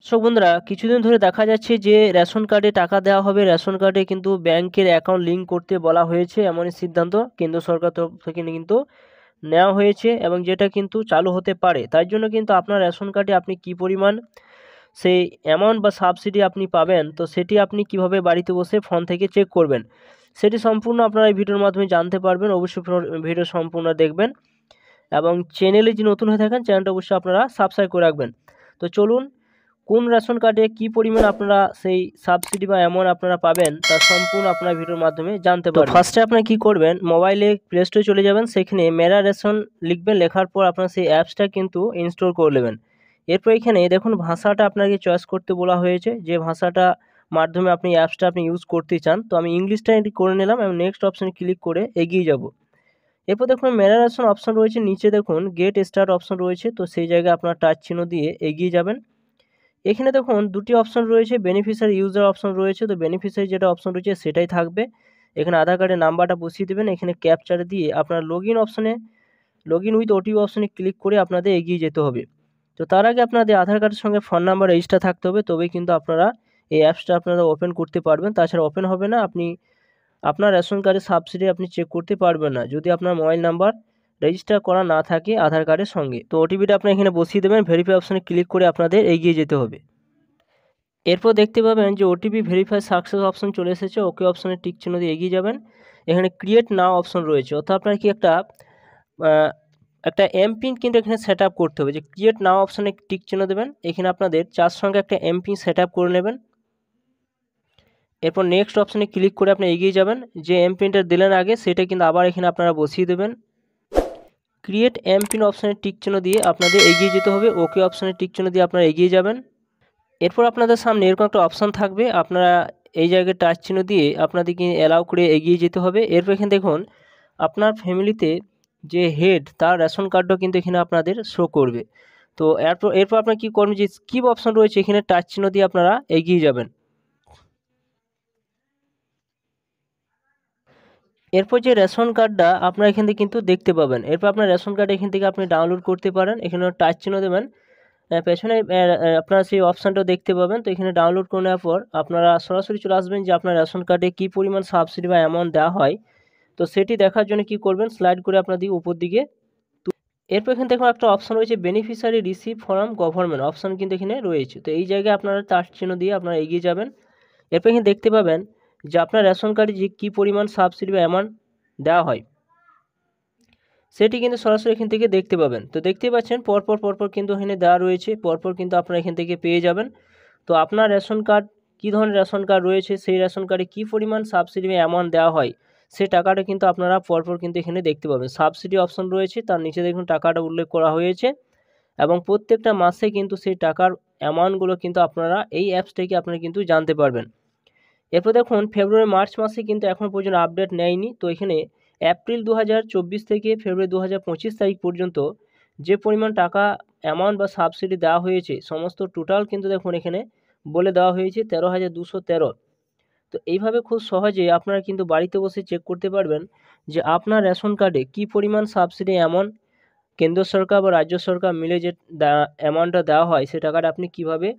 So বন্ধুরা, কিছুদিন ধরে দেখা যাচ্ছে যে রেশন কার্ডে টাকা দেওয়া হবে, রেশন কার্ডে কিন্তু ব্যাংকের অ্যাকাউন্ট লিঙ্ক করতে বলা হয়েছে, এমনই সিদ্ধান্ত কেন্দ্র সরকার তরফ থেকে কিন্তু নেওয়া হয়েছে এবং যেটা কিন্তু চালু হতে পারে। তাই জন্য কিন্তু আপনার রেশন কার্ডে আপনি কি পরিমাণ সেই অ্যামাউন্ট বা সাবসিডি আপনি পাবেন, তো সেটি আপনি কিভাবে বাড়িতে বসে ফোন থেকে চেক করবেন, সেটি সম্পূর্ণ আপনারা এই ভিডিওর মাধ্যমে জানতে পারবেন। অবশ্যই ভিডিও সম্পূর্ণ দেখবেন এবং চ্যানেলে যে নতুন হয়ে থাকেন চ্যানেলটা অবশ্যই আপনারা সাবস্ক্রাইব করে রাখবেন। তো চলুন, কোন রেশন কার্ডে কি পরিমাণ আপনারা সেই সাবসিডি বা অ্যামাউন্ট আপনারা পাবেন তা সম্পূর্ণ আপনারা ভিডিওর মাধ্যমে জানতে পারবেন। তো ফার্স্টে আপনারা কি করবেন, মোবাইলে প্লে স্টোরে চলে যাবেন, সেখানে মেরা রেশন লিখবেন, লেখার পর আপনার সেই অ্যাপসটা কিন্তু ইনস্টল করে নেবেন। এরপর এখানে দেখুন ভাষাটা আপনাকে চয়েস করতে বলা হয়েছে, যে ভাষাটা মাধ্যমে আপনি অ্যাপসটা আপনি ইউজ করতে চান। তো আমি ইংলিশটা করে নিলাম এবং নেক্সট অপশানে ক্লিক করে এগিয়ে যাব। এরপর দেখুন মেরা রেশন অপশন রয়েছে, নিচে দেখুন গেট স্টার্ট অপশন রয়েছে, তো সেই জায়গায় আপনার টাচ চিহ্ন দিয়ে এগিয়ে যাবেন। এখানে দেখুন দুটি অপশন রয়েছে, বেনিফিশিয়ারি ইউজার অপশন রয়েছে, তো বেনিফিশিয়ারি যেটা অপশন রয়েছে সেটাই থাকবে। এখানে আধার কার্ডের নাম্বারটা বসিয়ে দেবেন, এখানে ক্যাপচার দিয়ে আপনার লগ ইন উইথ ওটিপি অপশনে ক্লিক করে আপনাদের এগিয়ে যেতে হবে। তো তার আগে আপনাদের আধার কার্ডের সঙ্গে ফোন নাম্বার রেজিস্টার থাকতে হবে, তবেই কিন্তু আপনারা এই অ্যাপসটা আপনারা ওপেন করতে পারবেন। তাছাড়া ওপেন হবে না, আপনি আপনার রেশন কার্ডের সাবসিডি আপনি চেক করতে পারবেন না যদি আপনার মোবাইল নাম্বার রেজিস্টার করা না থাকে আধার কার্ডের সঙ্গে। তো ওটিপিটা আপনি এখানে বসিয়ে দেবেন, ভেরিফাই অপশনে ক্লিক করে আপনাদের এগিয়ে যেতে হবে। এরপর দেখতে পাবেন যে ওটিপি ভেরিফাই সাকসেস অপশন চলে এসেছে, ওকে অপশনে টিক চিহ্ন দিয়ে এগিয়ে যাবেন। এখানে ক্রিয়েট নাও অপশন রয়েছে, অর্থাৎ আপনার কি একটা এমপিন কিন্তু এখানে সেট আপ করতে হবে, যে ক্রিয়েট নাও অপশনে টিক চিহ্ন দেবেন, এখানে আপনাদের 4 সঙ্গে একটা এমপিন সেট আপ করে নেবেন। এরপর নেক্সট অপশনে ক্লিক করে আপনি এগিয়ে যাবেন, যে এমপিনটা দিলেন আগে সেটা কিন্তু আবার এখানে আপনারা বসিয়ে দেবেন। ক্রিয়েট এমপিন অপশনে টিক চিহ্ন দিয়ে আপনাদের এগিয়ে যেতে হবে, ওকে অপশনে টিক চিহ্ন দিয়ে আপনারা এগিয়ে যাবেন। এরপর আপনাদের সামনে এরকম একটা অপশন থাকবে, আপনারা এই জায়গায় টাচ চিহ্ন দিয়ে আপনাদেরকে অ্যালাউ করে এগিয়ে যেতে হবে। এরপর এখানে দেখুন আপনার ফ্যামিলিতে যে হেড তার রেশন কার্ডও কিন্তু এখানে আপনাদের শো করবে। তো এরপর আপনার কী করবেন, যে স্কিপ অপশন রয়েছে এখানে টাচ চিহ্ন দিয়ে আপনারা এগিয়ে যাবেন। এরপর যে রেশন কার্ডটা আপনারা এখান থেকে কিন্তু দেখতে পাবেন, এরপর আপনার রেশন কার্ড এখান থেকে আপনি ডাউনলোড করতে পারেন, এখানে টাচ চিহ্ন দেবেন, পেছনে আপনারা সেই অপশানটাও দেখতে পাবেন। তো এখানে ডাউনলোড করে নেওয়ার পর আপনারা সরাসরি চলে আসবেন যে আপনার রেশন কার্ডে কী পরিমাণ সাবসিডি বা অ্যামাউন্ট দেওয়া হয়, তো সেটি দেখার জন্য কি করবেন, স্লাইড করে আপনাদের উপর দিকে। এরপর এখানে দেখুন একটা অপশান রয়েছে beneficiary receive from government option কিন্তু এখানে রয়েছে, তো এই জায়গায় আপনারা টাচ চিহ্ন দিয়ে আপনারা এগিয়ে যাবেন। এরপর এখানে দেখতে পাবেন যে আপনার রেশন কার্ডে যে কী পরিমাণ সাবসিডি বা অ্যামাউন্ট দেওয়া হয় সেটি কিন্তু সরাসরি এখান থেকে দেখতে পাবেন। তো দেখতেই পাচ্ছেন পরপর কিন্তু এখানে দেওয়া রয়েছে, পরপর কিন্তু আপনারা এখান থেকে পেয়ে যাবেন। তো আপনার রেশন কার্ড কী ধরনের রেশন কার্ড রয়েছে, সেই রেশন কার্ডে কী পরিমাণ সাবসিডি বা অ্যামাউন্ট দেওয়া হয় সেই টাকাটা কিন্তু আপনারা পরপর কিন্তু এখানে দেখতে পাবেন। সাবসিডি অপশন রয়েছে, তার নিচে দেখুন টাকাটা উল্লেখ করা হয়েছে এবং প্রত্যেকটা মাসে কিন্তু সেই টাকার অ্যামাউন্টগুলো কিন্তু আপনারা এই অ্যাপস থেকে আপনারা কিন্তু জানতে পারবেন। এরপর দেখুন ফেব্রুয়ারি মার্চ মাসে কিন্তু এখনও পর্যন্ত আপডেট নেয়নি, তো এখানে এপ্রিল 2024 থেকে ফেব্রুয়ারি 2025 তারিখ পর্যন্ত যে পরিমাণ টাকা অ্যামাউন্ট বা সাবসিডি দেওয়া হয়েছে সমস্ত টোটাল কিন্তু দেখুন এখানে বলে দেওয়া হয়েছে 13,213। তো এইভাবে খুব সহজে আপনারা কিন্তু বাড়িতে বসে চেক করতে পারবেন যে আপনার রেশন কার্ডে কী পরিমাণ সাবসিডি অ্যামাউন্ট কেন্দ্র সরকার বা রাজ্য সরকার মিলে যে অ্যামাউন্টটা দেওয়া হয় সে টাকাটা আপনি কিভাবে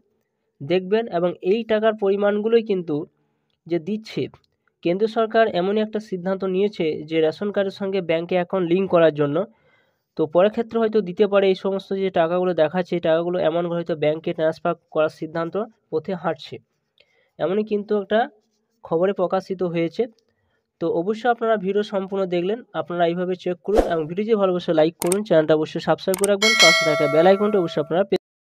দেখবেন, এবং এই টাকার পরিমাণগুলোই কিন্তু যে দিচ্ছে কেন্দ্র সরকার এমনই একটা সিদ্ধান্ত নিয়েছে যে রেশন কার্ডের সঙ্গে ব্যাঙ্কে অ্যাকাউন্ট লিঙ্ক করার জন্য। তো পরের ক্ষেত্রে হয়তো দিতে পারে এই সমস্ত যে টাকাগুলো দেখাচ্ছে এই টাকাগুলো এমনভাবে হয়তো ব্যাঙ্কে ট্রান্সফার করার সিদ্ধান্ত পথে হাঁটছে, এমনই কিন্তু একটা খবরে প্রকাশিত হয়েছে। তো অবশ্যই আপনারা ভিডিও সম্পূর্ণ দেখলেন, আপনারা এইভাবে চেক করুন এবং ভিডিও যে ভালোবাসে লাইক করুন, চ্যানেলটা অবশ্যই সাবস্ক্রাইব করে রাখবেন, পাশে থাকা বেল আইকনটা অবশ্যই আপনারা